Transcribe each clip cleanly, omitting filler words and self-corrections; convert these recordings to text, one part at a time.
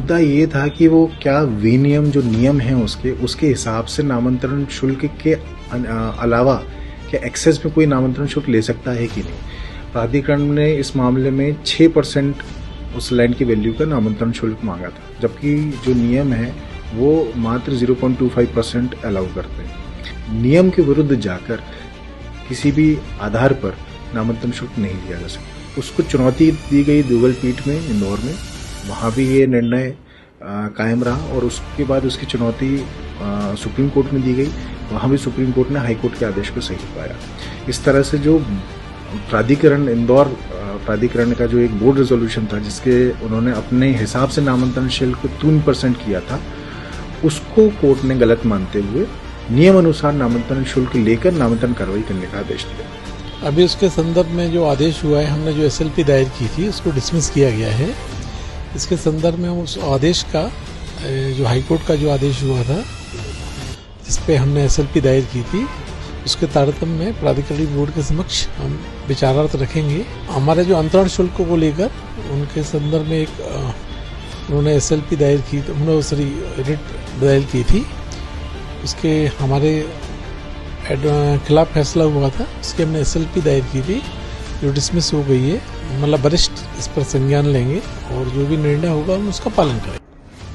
मुद्दा ये था कि वो क्या विनियम जो नियम हैं उसके हिसाब से नामांतरण शुल्क के अलावा क्या एक्सेस में कोई नामांतरण शुल्क ले सकता है कि नहीं। प्राधिकरण ने इस मामले में 6% उस लैंड की वैल्यू का नामांतरण शुल्क मांगा था, जबकि जो नियम है वो मात्र 0.25% अलाउ करते हैं। नियम के विरुद्ध जाकर किसी भी आधार पर नामांतरण शुल्क नहीं लिया जा सकता। उसको चुनौती दी गई दुगल पीठ में इंदौर में, वहाँ भी ये निर्णय कायम रहा और उसके बाद उसकी चुनौती सुप्रीम कोर्ट में दी गई। वहाँ भी सुप्रीम कोर्ट ने हाई कोर्ट के आदेश को सही पाया। इस तरह से जो प्राधिकरण इंदौर प्राधिकरण का जो एक बोर्ड रेजोल्यूशन था जिसके उन्होंने अपने हिसाब से नामांतरण शुल्क 3% किया था, उसको कोर्ट ने गलत मानते हुए नियम अनुसार नामांतरण शुल्क लेकर नामांतरण कार्रवाई करने का आदेश दिया। अभी उसके संदर्भ में जो आदेश हुआ है, हमने जो SLP दायर की थी उसको डिसमिस किया गया है। इसके संदर्भ में उस आदेश का जो हाईकोर्ट का जो आदेश हुआ था जिस पे हमने SLP दायर की थी, उसके तारतम्य में प्राधिकारी बोर्ड के समक्ष हम विचारार्थ रखेंगे। हमारे जो अंतरण शुल्क को लेकर उनके संदर्भ में एक उन्होंने SLP दायर की, रिट दायर की थी, उसके हमारे खिलाफ फैसला हुआ था, उसके हमने SLP दायर की थी जो डिसमिस हो गई है। मतलब वरिष्ठ इस पर संज्ञान लेंगे और जो भी निर्णय होगा हम उसका पालन करेंगे।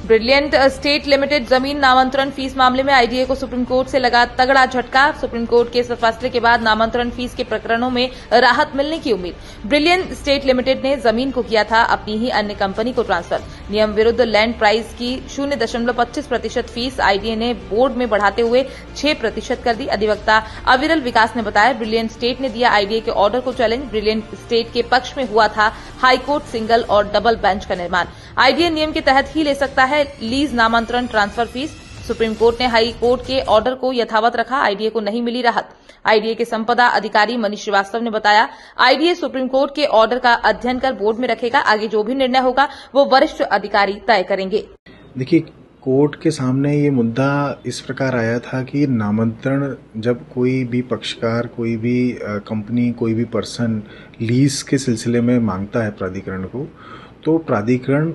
ब्रिलियंट स्टेट लिमिटेड जमीन नामांतरण फीस मामले में आईडीए को सुप्रीम कोर्ट से लगा तगड़ा झटका। सुप्रीम कोर्ट के इस फैसले के बाद नामांतरण फीस के प्रकरणों में राहत मिलने की उम्मीद। ब्रिलियंट स्टेट लिमिटेड ने जमीन को किया था अपनी ही अन्य कंपनी को ट्रांसफर। नियम विरुद्ध लैंड प्राइस की 0.25% फीस आईडीए ने बोर्ड में बढ़ाते हुए 6% कर दी। अधिवक्ता अविरल विकास ने बताया, ब्रिलियंट स्टेट ने दिया आईडीए के ऑर्डर को चैलेंज। ब्रिलियंट स्टेट के पक्ष में हुआ था हाईकोर्ट सिंगल और डबल बेंच का निर्माण। आईडीए नियम के तहत ही ले सकता है लीज नामांतरण ट्रांसफर फीस। सुप्रीम कोर्ट ने हाई कोर्ट के ऑर्डर को यथावत रखा। आईडीए को नहीं मिली राहत। आईडीए के संपदा अधिकारी मनीष श्रीवास्तव ने बताया, आईडीए सुप्रीम कोर्ट के ऑर्डर का अध्ययन कर बोर्ड में रखेगा। आगे जो भी निर्णय होगा वो वरिष्ठ अधिकारी तय करेंगे। देखिए, कोर्ट के सामने ये मुद्दा इस प्रकार आया था कि नामांतरण जब कोई भी पक्षकार, कोई भी कंपनी, कोई भी पर्सन लीज के सिलसिले में मांगता है प्राधिकरण को, तो प्राधिकरण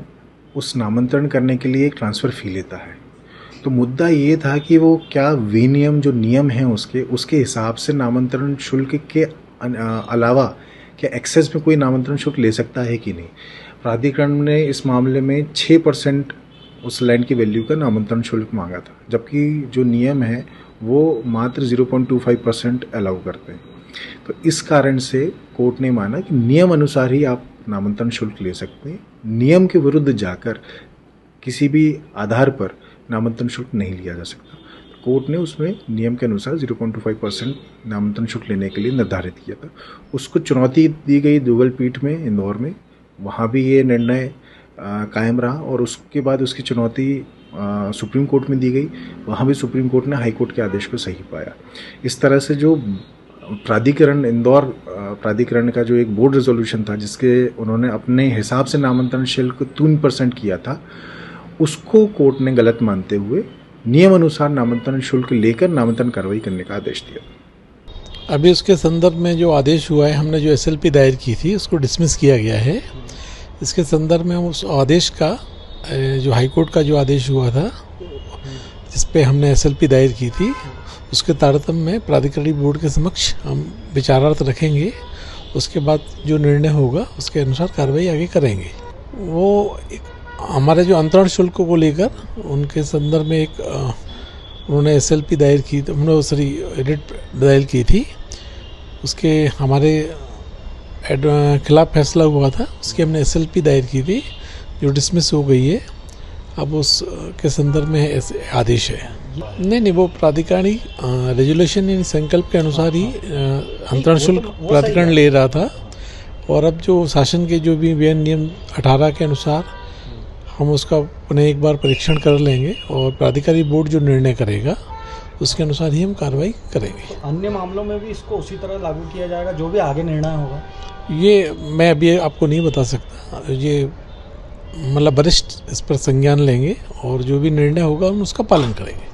उस नामांतरण करने के लिए एक ट्रांसफ़र फी लेता है। तो मुद्दा ये था कि वो क्या विनियम जो नियम हैं उसके हिसाब से नामांतरण शुल्क के अलावा क्या एक्सेस में कोई नामांतरण शुल्क ले सकता है कि नहीं। प्राधिकरण ने इस मामले में 6% उस लैंड की वैल्यू का नामांतरण शुल्क मांगा था, जबकि जो नियम है वो मात्र 0.25% अलाउ करते हैं। तो इस कारण से कोर्ट ने माना कि नियम अनुसार ही आप नामांतरण शुल्क ले सकते हैं। नियम के विरुद्ध जाकर किसी भी आधार पर नामांतरण शुल्क नहीं लिया जा सकता। कोर्ट ने उसमें नियम के अनुसार 0.25% नामांतरण शुल्क लेने के लिए निर्धारित किया था। उसको चुनौती दी गई दुगल पीठ में इंदौर में, वहाँ भी ये निर्णय कायम रहा और उसके बाद उसकी चुनौती सुप्रीम कोर्ट में दी गई। वहाँ भी सुप्रीम कोर्ट ने हाई कोर्ट के आदेश को सही पाया। इस तरह से जो प्राधिकरण इंदौर प्राधिकरण का जो एक बोर्ड रेजोल्यूशन था जिसके उन्होंने अपने हिसाब से नामांतरण शुल्क 3% किया था, उसको कोर्ट ने गलत मानते हुए नियम अनुसार नामांतरण शुल्क लेकर नामांतरण कार्रवाई करने का आदेश दिया। अभी उसके संदर्भ में जो आदेश हुआ है, हमने जो SLP दायर की थी उसको डिसमिस किया गया है। इसके संदर्भ में उस आदेश का जो हाईकोर्ट का जो आदेश हुआ था जिस पे हमने SLP दायर की थी, उसके तारतम्य में प्राधिकारी बोर्ड के समक्ष हम विचारार्थ रखेंगे। उसके बाद जो निर्णय होगा उसके अनुसार कार्रवाई आगे करेंगे। वो हमारे जो अंतरण शुल्क को लेकर उनके संदर्भ में एक उन्होंने SLP दायर की, रिट दायर की थी, उसके हमारे खिलाफ फैसला हुआ था, उसके हमने SLP दायर की थी जो डिसमिस हो गई है। अब उसके संदर्भ में आदेश है। नहीं, वो प्राधिकारी रेजुलेशन यानी संकल्प के अनुसार ही अंतरण शुल्क प्राधिकरण ले रहा था और अब जो शासन के जो भी व्यय नियम 18 के अनुसार हम उसका पुनः एक बार परीक्षण कर लेंगे और प्राधिकारी बोर्ड जो निर्णय करेगा उसके अनुसार ही हम कार्रवाई करेंगे। अन्य मामलों में भी इसको उसी तरह लागू किया जाएगा जो भी आगे निर्णय होगा? ये मैं अभी आपको नहीं बता सकता। ये मतलब वरिष्ठ इस पर संज्ञान लेंगे और जो भी निर्णय होगा हम उसका पालन करेंगे।